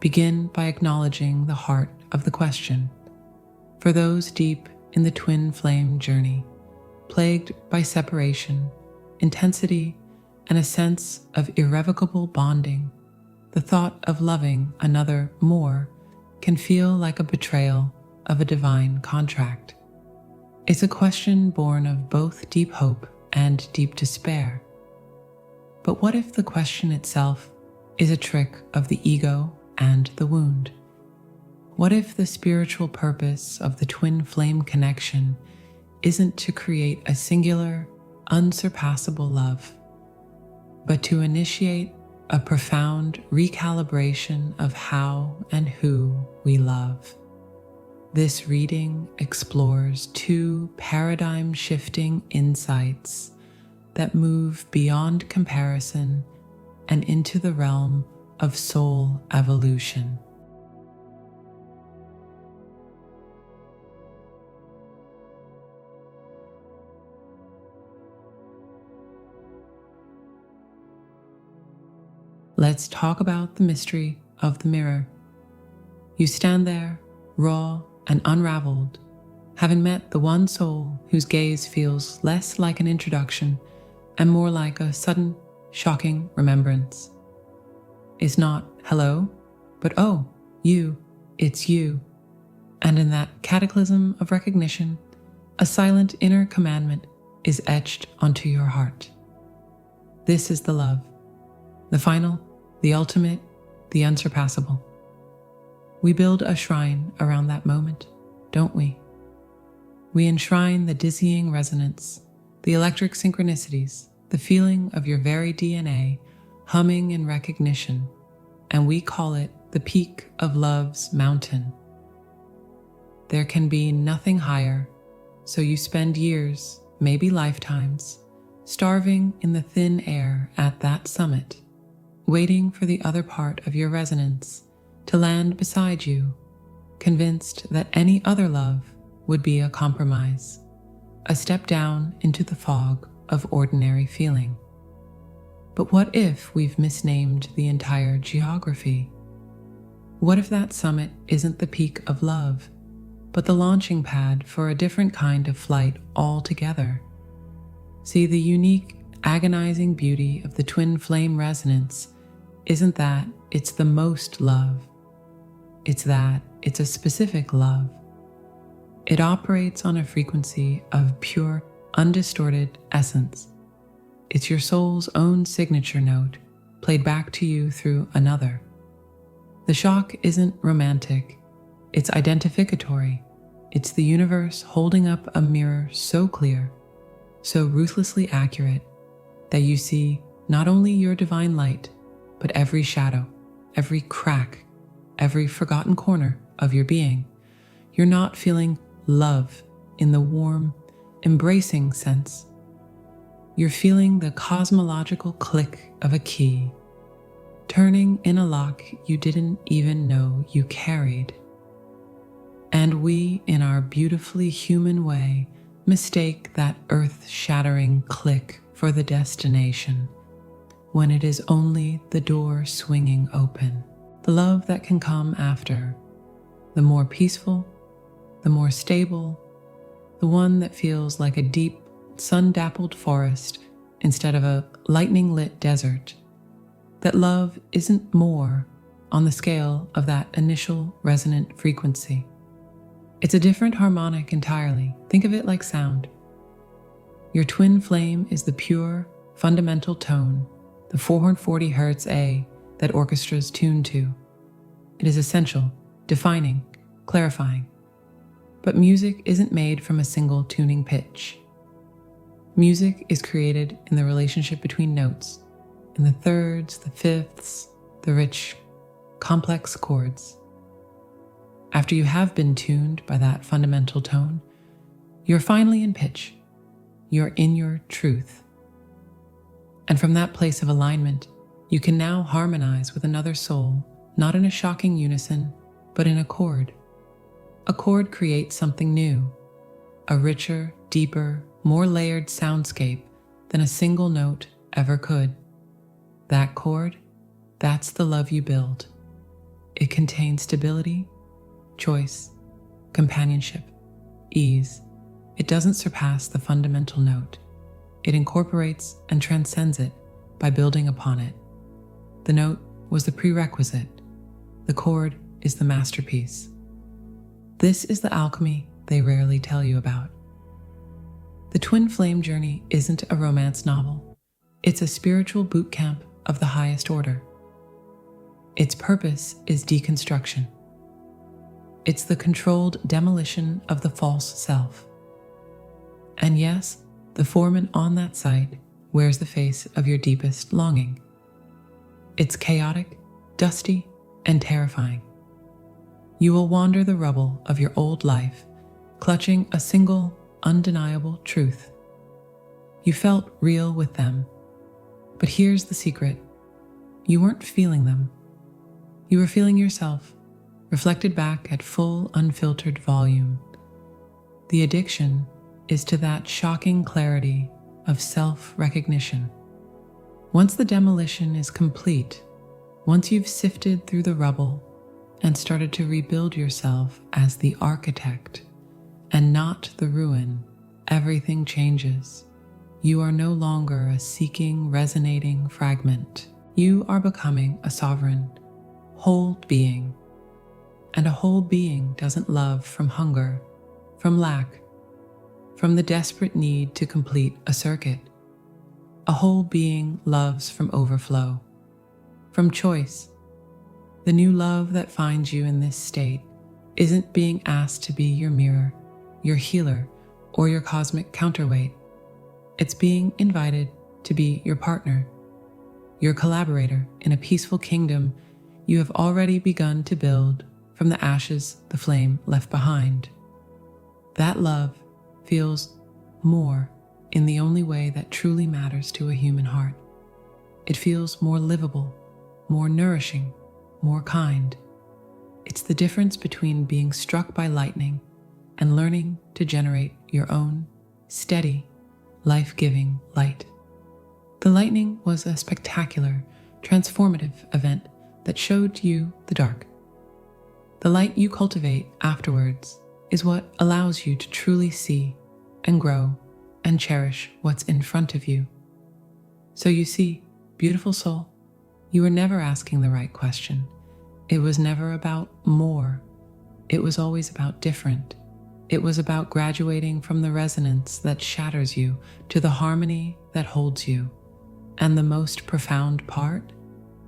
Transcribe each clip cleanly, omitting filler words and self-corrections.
begin by acknowledging the heart of the question. For those deep in the twin flame journey, plagued by separation, intensity, and a sense of irrevocable bonding, the thought of loving another more can feel like a betrayal of a divine contract. It's a question born of both deep hope and deep despair. But what if the question itself is a trick of the ego and the wound? What if the spiritual purpose of the twin flame connection isn't to create a singular, unsurpassable love, but to initiate a profound recalibration of how and who we love? This reading explores two paradigm-shifting insights that move beyond comparison and into the realm of soul evolution. Let's talk about the mystery of the mirror. You stand there, raw and unraveled, having met the one soul whose gaze feels less like an introduction and more like a sudden, shocking remembrance. It's not hello, but oh, you, it's you. And in that cataclysm of recognition, a silent inner commandment is etched onto your heart. This is the love, the final, the ultimate, the unsurpassable. We build a shrine around that moment, don't we? We enshrine the dizzying resonance, the electric synchronicities, the feeling of your very DNA humming in recognition, and we call it the peak of love's mountain. There can be nothing higher, so you spend years, maybe lifetimes, starving in the thin air at that summit, waiting for the other part of your resonance to land beside you, convinced that any other love would be a compromise, a step down into the fog of ordinary feeling. But what if we've misnamed the entire geography? What if that summit isn't the peak of love, but the launching pad for a different kind of flight altogether? See, the unique, agonizing beauty of the twin flame resonance isn't that it's the most love. It's that it's a specific love. It operates on a frequency of pure, undistorted essence. It's your soul's own signature note, played back to you through another. The shock isn't romantic, it's identificatory. It's the universe holding up a mirror so clear, so ruthlessly accurate, that you see not only your divine light, but every shadow, every crack, every forgotten corner of your being. You're not feeling love in the warm, embracing sense. You're feeling the cosmological click of a key, turning in a lock you didn't even know you carried. And we, in our beautifully human way, mistake that earth-shattering click for the destination, when it is only the door swinging open. The love that can come after, the more peaceful, the more stable, the one that feels like a deep, sun-dappled forest instead of a lightning-lit desert. That love isn't more on the scale of that initial resonant frequency. It's a different harmonic entirely. Think of it like sound. Your twin flame is the pure, fundamental tone, the 440 Hz A that orchestras tune to. It is essential, defining, clarifying. But music isn't made from a single tuning pitch. Music is created in the relationship between notes, in the thirds, the fifths, the rich, complex chords. After you have been tuned by that fundamental tone, you're finally in pitch. You're in your truth. And from that place of alignment, you can now harmonize with another soul, not in a shocking unison, but in a chord. A chord creates something new, a richer, deeper, more layered soundscape than a single note ever could. That chord, that's the love you build. It contains stability, choice, companionship, ease. It doesn't surpass the fundamental note. It incorporates and transcends it by building upon it. The note was the prerequisite. The chord is the masterpiece. This is the alchemy they rarely tell you about. The Twin Flame Journey isn't a romance novel. It's a spiritual boot camp of the highest order. Its purpose is deconstruction. It's the controlled demolition of the false self. And yes, the foreman on that site wears the face of your deepest longing. It's chaotic, dusty, and terrifying. You will wander the rubble of your old life, clutching a single, undeniable truth. You felt real with them, but here's the secret. You weren't feeling them. You were feeling yourself, reflected back at full, unfiltered volume. The addiction is to that shocking clarity of self-recognition. Once the demolition is complete, once you've sifted through the rubble and started to rebuild yourself as the architect and not the ruin, everything changes. You are no longer a seeking, resonating fragment. You are becoming a sovereign, whole being. And a whole being doesn't love from hunger, from lack, from the desperate need to complete a circuit. A whole being loves from overflow, from choice. The new love that finds you in this state isn't being asked to be your mirror, your healer, or your cosmic counterweight. It's being invited to be your partner, your collaborator in a peaceful kingdom you have already begun to build from the ashes the flame left behind. That love feels more in the only way that truly matters to a human heart. It feels more livable, more nourishing, more kind. It's the difference between being struck by lightning and learning to generate your own steady, life-giving light. The lightning was a spectacular, transformative event that showed you the dark. The light you cultivate afterwards is what allows you to truly see and grow and cherish what's in front of you. So you see, beautiful soul, you were never asking the right question. It was never about more. It was always about different. It was about graduating from the resonance that shatters you to the harmony that holds you. And the most profound part?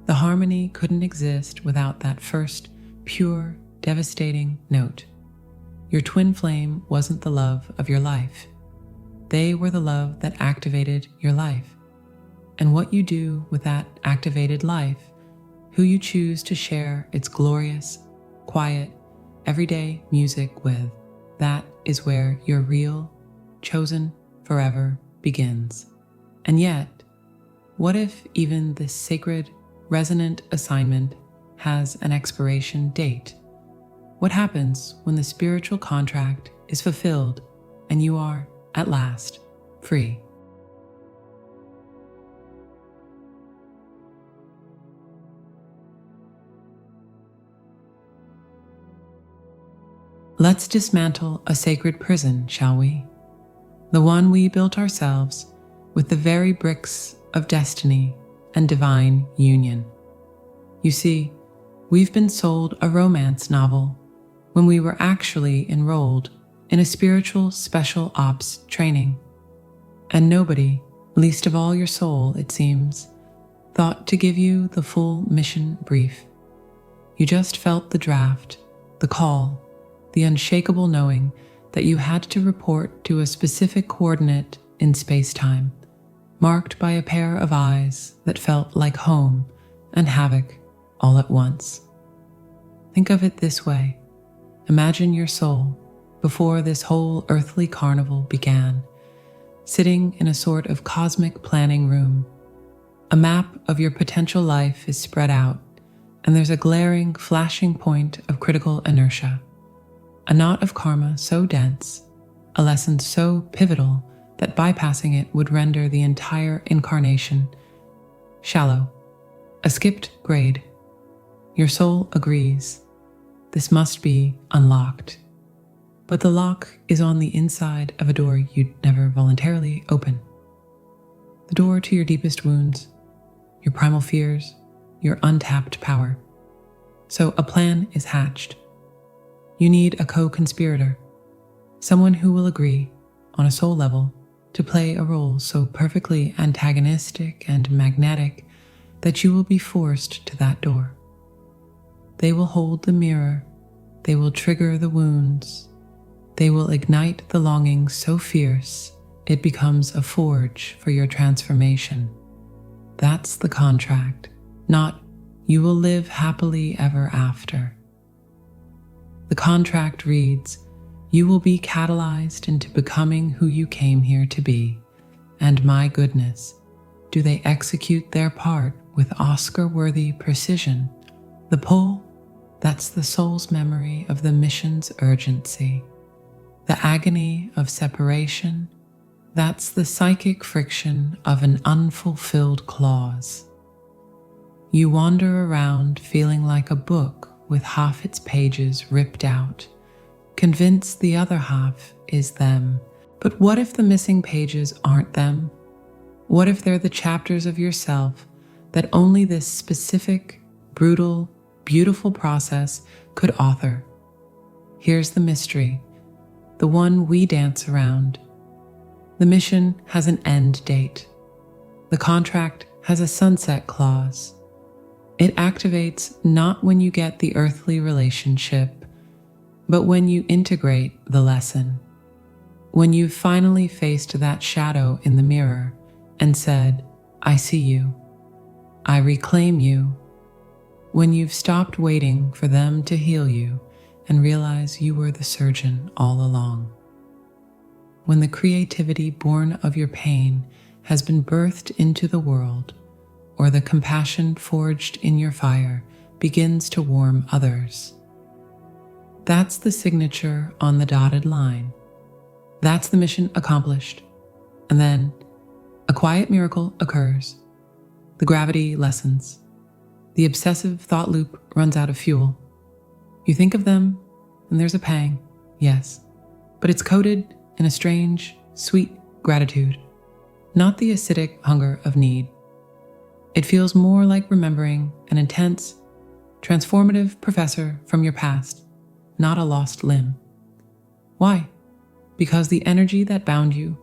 The harmony couldn't exist without that first, pure, devastating note. Your twin flame wasn't the love of your life. They were the love that activated your life. And what you do with that activated life, who you choose to share its glorious, quiet, everyday music with, that is where your real, chosen forever begins. And yet, what if even this sacred, resonant assignment has an expiration date? What happens when the spiritual contract is fulfilled and you are, at last, free? Let's dismantle a sacred prison, shall we? The one we built ourselves with the very bricks of destiny and divine union. You see, we've been sold a romance novel when we were actually enrolled in a spiritual special ops training. And nobody, least of all your soul, it seems, thought to give you the full mission brief. You just felt the draft, the call, the unshakable knowing that you had to report to a specific coordinate in space-time, marked by a pair of eyes that felt like home and havoc all at once. Think of it this way. Imagine your soul, before this whole earthly carnival began, sitting in a sort of cosmic planning room. A map of your potential life is spread out, and there's a glaring, flashing point of critical inertia. A knot of karma so dense, a lesson so pivotal that bypassing it would render the entire incarnation shallow, a skipped grade. Your soul agrees. This must be unlocked. But the lock is on the inside of a door you'd never voluntarily open. The door to your deepest wounds, your primal fears, your untapped power. So a plan is hatched. You need a co-conspirator, someone who will agree, on a soul level, to play a role so perfectly antagonistic and magnetic that you will be forced to that door. They will hold the mirror, they will trigger the wounds, they will ignite the longing so fierce it becomes a forge for your transformation. That's the contract, not you will live happily ever after. The contract reads, you will be catalyzed into becoming who you came here to be, and my goodness, do they execute their part with Oscar-worthy precision. The pull, that's the soul's memory of the mission's urgency. The agony of separation, that's the psychic friction of an unfulfilled clause. You wander around feeling like a book with half its pages ripped out, convinced the other half is them. But what if the missing pages aren't them? What if they're the chapters of yourself that only this specific, brutal, beautiful process could author? Here's the mystery, the one we dance around. The mission has an end date. The contract has a sunset clause. It activates not when you get the earthly relationship, but when you integrate the lesson. When you've finally faced that shadow in the mirror and said, I see you. I reclaim you. When you've stopped waiting for them to heal you and realize you were the surgeon all along. When the creativity born of your pain has been birthed into the world, or the compassion forged in your fire begins to warm others. That's the signature on the dotted line. That's the mission accomplished. And then a quiet miracle occurs. The gravity lessens. The obsessive thought loop runs out of fuel. You think of them, and there's a pang, yes, but it's coated in a strange, sweet gratitude, not the acidic hunger of need. It feels more like remembering an intense, transformative professor from your past, not a lost limb. Why? Because the energy that bound you,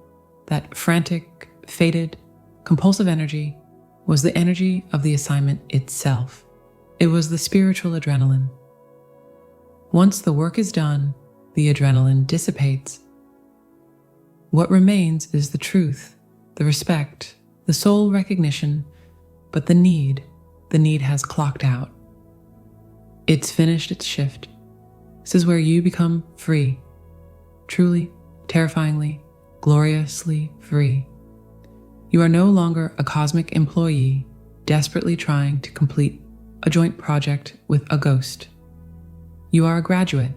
that frantic, fated, compulsive energy, was the energy of the assignment itself. It was the spiritual adrenaline. Once the work is done, the adrenaline dissipates. What remains is the truth, the respect, the soul recognition, but the need has clocked out. It's finished its shift. This is where you become free, truly, terrifyingly, gloriously free. You are no longer a cosmic employee desperately trying to complete a joint project with a ghost. You are a graduate,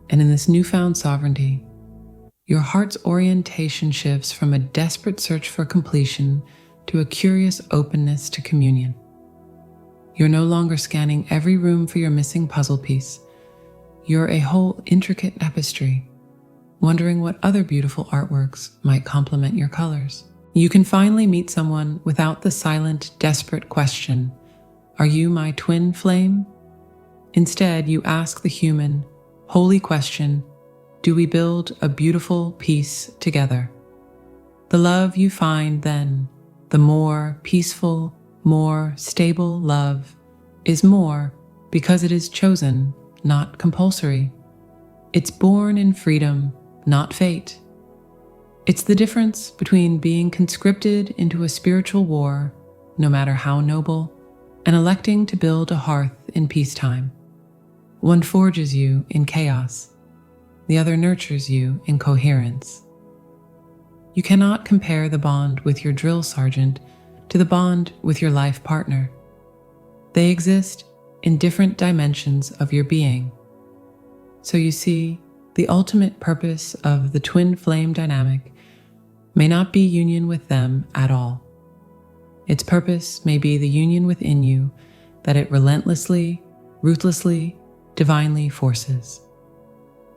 and in this newfound sovereignty, your heart's orientation shifts from a desperate search for completion to a curious openness to communion. You're no longer scanning every room for your missing puzzle piece. You're a whole intricate tapestry, wondering what other beautiful artworks might complement your colors. You can finally meet someone without the silent, desperate question, "Are you my twin flame?" Instead, you ask the human, holy question, do we build a beautiful piece together? The love you find then, the more peaceful, more stable love, is more because it is chosen, not compulsory. It's born in freedom, not fate. It's the difference between being conscripted into a spiritual war, no matter how noble, and electing to build a hearth in peacetime. One forges you in chaos. The other nurtures you in coherence. You cannot compare the bond with your drill sergeant to the bond with your life partner. They exist in different dimensions of your being. So you see, the ultimate purpose of the twin flame dynamic may not be union with them at all. Its purpose may be the union within you that it relentlessly, ruthlessly, divinely forces.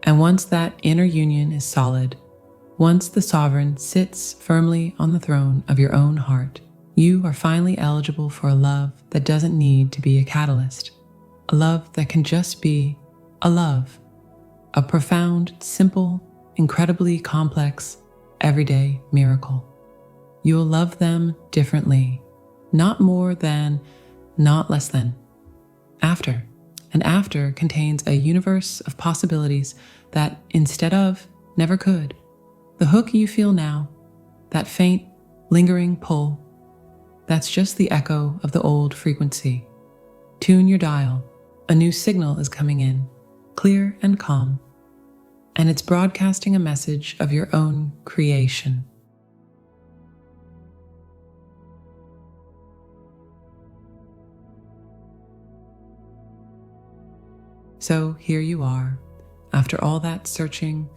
And once that inner union is solid, once the sovereign sits firmly on the throne of your own heart, you are finally eligible for a love that doesn't need to be a catalyst, a love that can just be a love, a profound, simple, incredibly complex, everyday miracle. You will love them differently, not more than, not less than. After, and after contains a universe of possibilities that instead of never could. The hook you feel now, that faint, lingering pull, that's just the echo of the old frequency. Tune your dial. A new signal is coming in, clear and calm, and it's broadcasting a message of your own creation. So here you are, after all that searching,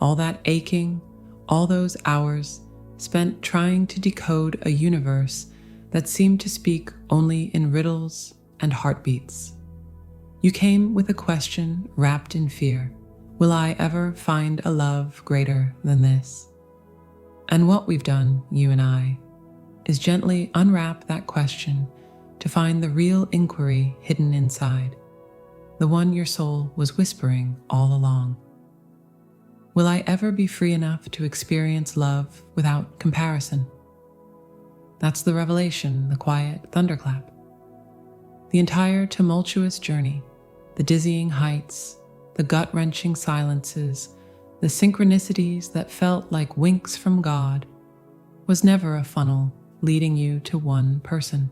all that aching, all those hours spent trying to decode a universe that seemed to speak only in riddles and heartbeats. You came with a question wrapped in fear. Will I ever find a love greater than this? And what we've done, you and I, is gently unwrap that question to find the real inquiry hidden inside, the one your soul was whispering all along. Will I ever be free enough to experience love without comparison? That's the revelation, the quiet thunderclap. The entire tumultuous journey, the dizzying heights, the gut-wrenching silences, the synchronicities that felt like winks from God, was never a funnel leading you to one person.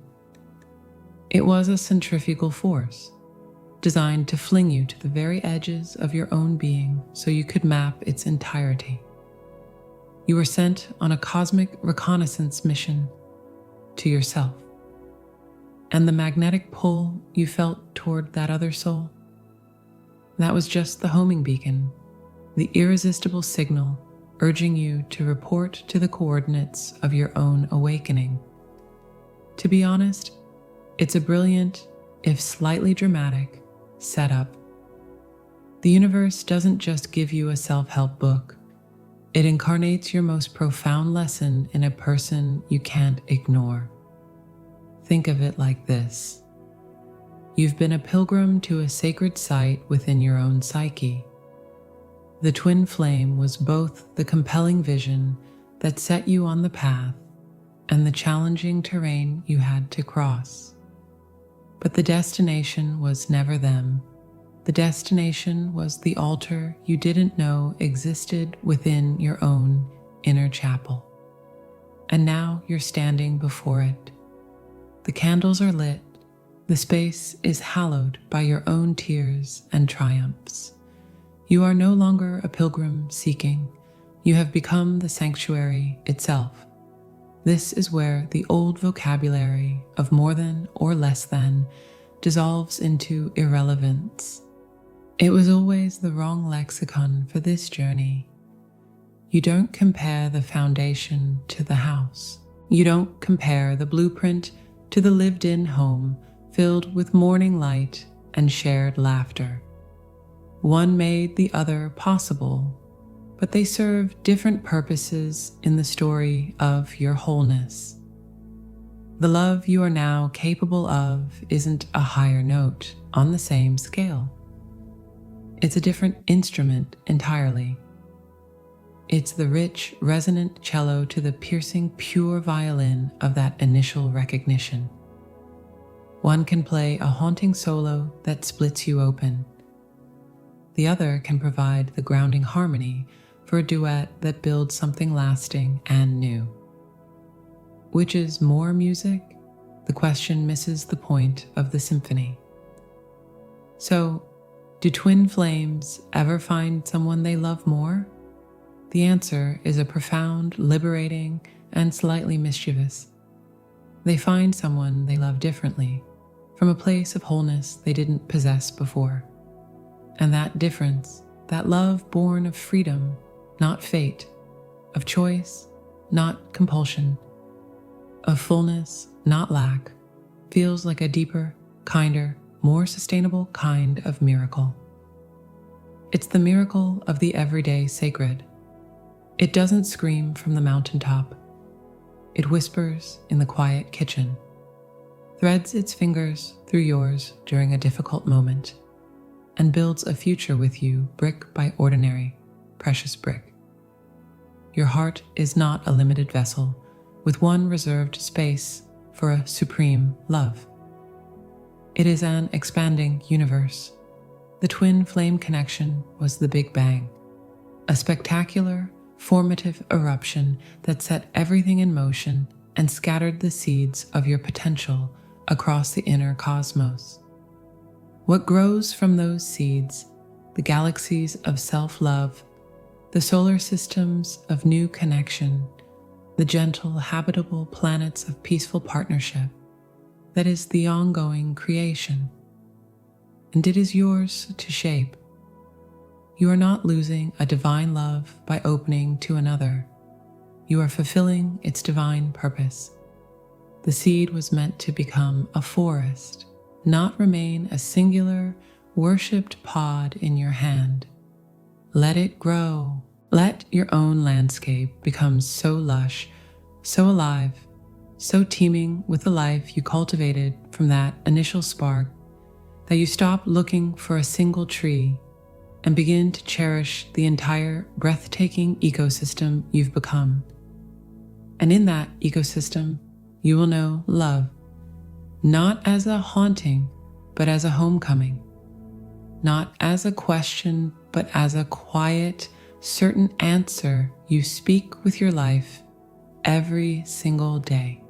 It was a centrifugal force, designed to fling you to the very edges of your own being so you could map its entirety. You were sent on a cosmic reconnaissance mission to yourself. And the magnetic pull you felt toward that other soul, that was just the homing beacon, the irresistible signal urging you to report to the coordinates of your own awakening. To be honest, it's a brilliant, if slightly dramatic, setup. The universe doesn't just give you a self-help book. It incarnates your most profound lesson in a person you can't ignore. Think of it like this. You've been a pilgrim to a sacred site within your own psyche. The twin flame was both the compelling vision that set you on the path and the challenging terrain you had to cross. But the destination was never them. The destination was the altar you didn't know existed within your own inner chapel. And now you're standing before it. The candles are lit. The space is hallowed by your own tears and triumphs. You are no longer a pilgrim seeking. You have become the sanctuary itself. This is where the old vocabulary of more than or less than dissolves into irrelevance. It was always the wrong lexicon for this journey. You don't compare the foundation to the house. You don't compare the blueprint to the lived-in home filled with morning light and shared laughter. One made the other possible, but they serve different purposes in the story of your wholeness. The love you are now capable of isn't a higher note on the same scale. It's a different instrument entirely. It's the rich, resonant cello to the piercing, pure violin of that initial recognition. One can play a haunting solo that splits you open. The other can provide the grounding harmony for a duet that builds something lasting and new. Which is more music? The question misses the point of the symphony. So, do twin flames ever find someone they love more? The answer is a profound, liberating, and slightly mischievous. They find someone they love differently, from a place of wholeness they didn't possess before. And that difference, that love born of freedom, not fate, of choice, not compulsion, of fullness, not lack, feels like a deeper, kinder, more sustainable kind of miracle. It's the miracle of the everyday sacred. It doesn't scream from the mountaintop. It whispers in the quiet kitchen, threads its fingers through yours during a difficult moment, and builds a future with you brick by ordinary, precious brick. Your heart is not a limited vessel with one reserved space for a supreme love. It is an expanding universe. The twin flame connection was the Big Bang, a spectacular, formative eruption that set everything in motion and scattered the seeds of your potential across the inner cosmos. What grows from those seeds, the galaxies of self-love, the solar systems of new connection, the gentle, habitable planets of peaceful partnership, that is the ongoing creation. And it is yours to shape. You are not losing a divine love by opening to another. You are fulfilling its divine purpose. The seed was meant to become a forest, not remain a singular, worshipped pod in your hand. Let it grow. Let your own landscape become so lush, so alive, so teeming with the life you cultivated from that initial spark that you stop looking for a single tree and begin to cherish the entire breathtaking ecosystem you've become. And in that ecosystem, you will know love, not as a haunting, but as a homecoming, not as a question, but as a quiet, certain answer you speak with your life every single day.